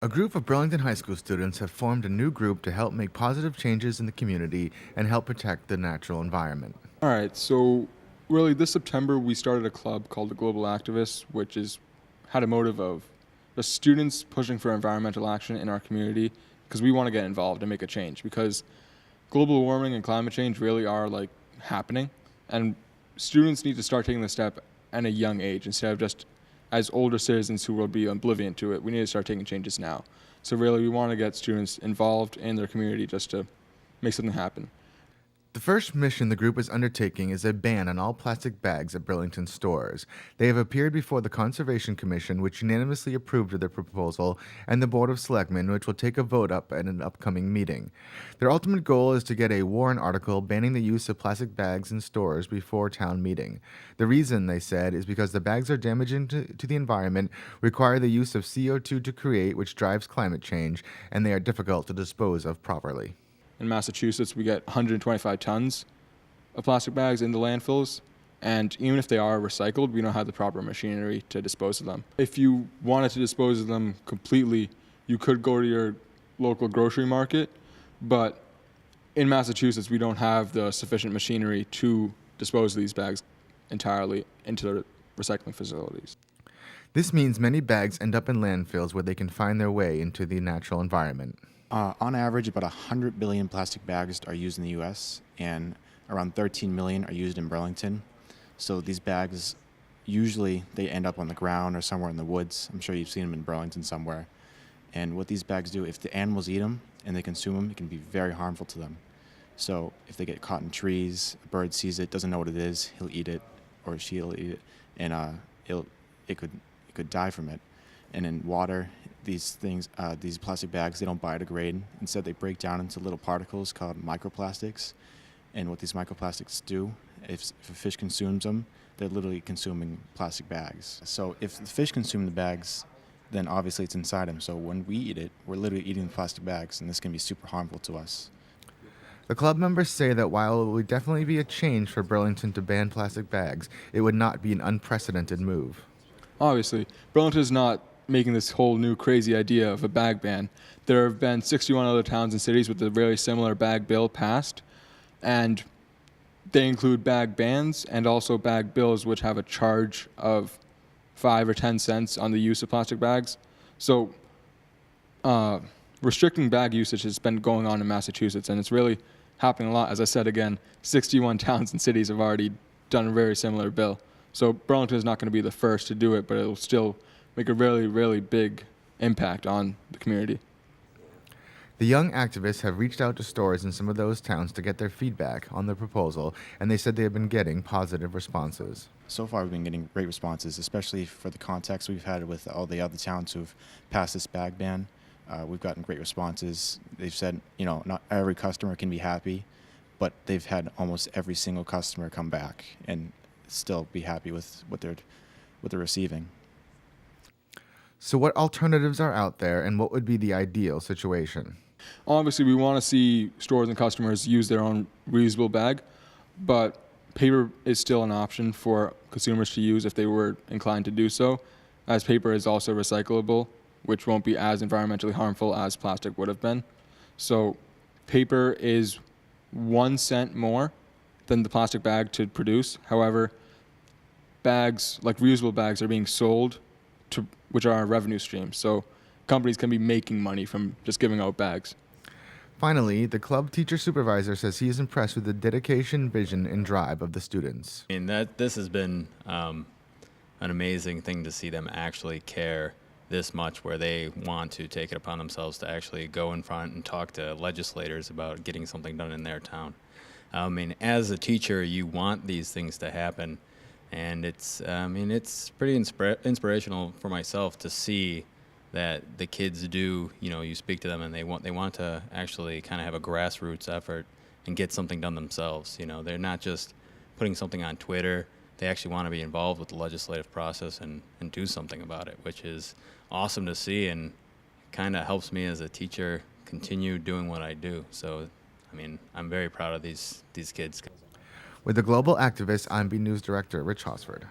A group of Burlington High School students have formed a new group to help make positive changes in the community and help protect the natural environment. All right, so really this September we started a club called the Global Activists, which is had a motive of the students pushing for environmental action in our community because we want to get involved and make a change because global warming and climate change really are like happening and students need to start taking the step at a young age instead of just as older citizens who will be oblivion to it. We need to start taking changes now. So really we want to get students involved in their community just to make something happen. The first mission the group is undertaking is a ban on all plastic bags at Burlington stores. They have appeared before the Conservation Commission, which unanimously approved of their proposal, and the Board of Selectmen, which will take a vote up at an upcoming meeting. Their ultimate goal is to get a warrant article banning the use of plastic bags in stores before town meeting. The reason, they said, is because the bags are damaging to the environment, require the use of CO2 to create, which drives climate change, and they are difficult to dispose of properly. In Massachusetts, we get 125 tons of plastic bags in the landfills, and even if they are recycled, we don't have the proper machinery to dispose of them. If you wanted to dispose of them completely, you could go to your local grocery market, but in Massachusetts, we don't have the sufficient machinery to dispose of these bags entirely into the recycling facilities. This means many bags end up in landfills where they can find their way into the natural environment. On average, about 100 billion plastic bags are used in the U.S., and around 13 million are used in Burlington. So these bags, usually they end up on the ground or somewhere in the woods. I'm sure you've seen them in Burlington somewhere. And what these bags do, if the animals eat them and they consume them, it can be very harmful to them. So if they get caught in trees, a bird sees it, doesn't know what it is, he'll eat it, or she'll eat it, and it could die from it. And in water, these plastic bags, they don't biodegrade. Instead, they break down into little particles called microplastics. And what these microplastics do, if a fish consumes them, they're literally consuming plastic bags. So if the fish consume the bags, then obviously it's inside them. So when we eat it, we're literally eating the plastic bags, and this can be super harmful to us. The club members say that while it would definitely be a change for Burlington to ban plastic bags, it would not be an unprecedented move. Obviously, Burlington is not making this whole new crazy idea of a bag ban. There have been 61 other towns and cities with a very similar bag bill passed, and they include bag bans and also bag bills which have a charge of 5 or 10 cents on the use of plastic bags. So restricting bag usage has been going on in Massachusetts, and it's really happening a lot. As I said again, 61 towns and cities have already done a very similar bill. So Burlington is not going to be the first to do it, but it'll still make a really, really big impact on the community. The young activists have reached out to stores in some of those towns to get their feedback on the proposal, and they said they have been getting positive responses. So far, we've been getting great responses, especially for the contacts we've had with all the other towns who've passed this bag ban. We've gotten great responses. They've said, not every customer can be happy, but they've had almost every single customer come back and still be happy with what they're receiving. So what alternatives are out there, and what would be the ideal situation? Obviously, we want to see stores and customers use their own reusable bag, but paper is still an option for consumers to use if they were inclined to do so, as paper is also recyclable, which won't be as environmentally harmful as plastic would have been. So paper is 1 cent more than the plastic bag to produce. However, bags, like reusable bags, are being sold which are a revenue stream. So companies can be making money from just giving out bags. Finally, the club teacher supervisor says he is impressed with the dedication, vision, and drive of the students. This has been an amazing thing to see them actually care this much, where they want to take it upon themselves to actually go in front and talk to legislators about getting something done in their town. As a teacher, you want these things to happen. And it's pretty inspirational for myself to see that the kids do, you speak to them and they want to actually kind of have a grassroots effort and get something done themselves. They're not just putting something on Twitter. They actually want to be involved with the legislative process and do something about it, which is awesome to see and kind of helps me as a teacher continue doing what I do. So, I'm very proud of these kids. With the Global Activists, I'm B News Director Rich Hosford.